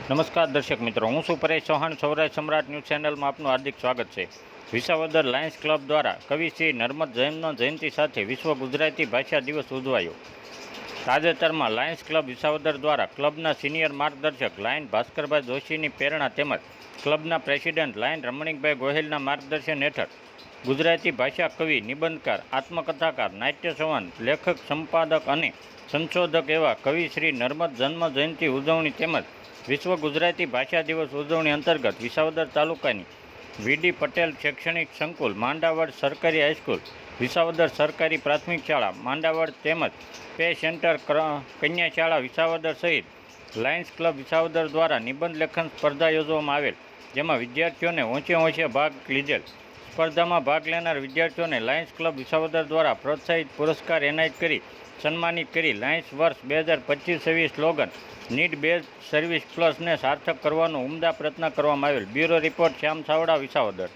નમસ્કાર દર્શક મિત્રો, હું છું પરેશ ચૌહાણ. સૌરાષ્ટ્ર સમ્રાટ ન્યૂઝ ચેનલમાં આપનું હાર્દિક સ્વાગત છે. વિસાવદર લાયન્સ ક્લબ દ્વારા કવિ શ્રી નર્મદ જયંતનો જયંતિ સાથે વિશ્વ ગુજરાતી ભાષા દિવસ ઉજવાયો. તાજેતરમાં લાયન્સ ક્લબ વિસાવદર દ્વારા ક્લબના સિનિયર માર્ગદર્શક લાયન ભાસ્કરભાઈ જોશીની પ્રેરણા તેમજ ક્લબના પ્રેસિડેન્ટ લાયન રમણીકભાઈ ગોહિલના માર્ગદર્શન હેઠળ ગુજરાતી ભાષા કવિ, નિબંધકાર, આત્મકથાકાર, નાટ્ય સંવાદ લેખક, સંપાદક અને સંશોધક એવા કવિ શ્રી નર્મદ જન્મ જયંતિ ઉજવણી તેમજ વિશ્વ ગુજરાતી ભાષા દિવસ ઉજવણી અંતર્ગત વિસાવદર તાલુકાની વીડી પટેલ શૈક્ષણિક સંકુલ, માંડાવડ સરકારી હાઈસ્કૂલ, વિસાવદર સરકારી પ્રાથમિક શાળા માંડાવડ તેમજ પે સેન્ટર કન્યા શાળા વિસાવદર સહિત લાયન્સ ક્લબ વિસાવદર દ્વારા નિબંધ લેખન સ્પર્ધા યોજવામાં આવેલ, જેમાં વિદ્યાર્થીઓને ઊંચે ભાગ લીધેલ. સ્પર્ધામાં ભાગ લેનાર વિદ્યાર્થીઓને લાયન્સ ક્લબ વિસાવદર દ્વારા પ્રોત્સાહિત પુરસ્કાર એનાયત કરી સન્માનિત કરી લાયન્સ વર્ષ 2025-26 સ્લોગન નીડ બેઝ સર્વિસ પ્લસને સાર્થક કરવાનો ઉમદા પ્રયત્ન કરવામાં આવેલ. બ્યુરો રિપોર્ટ શ્યામ સાવડા, વિસાવદર.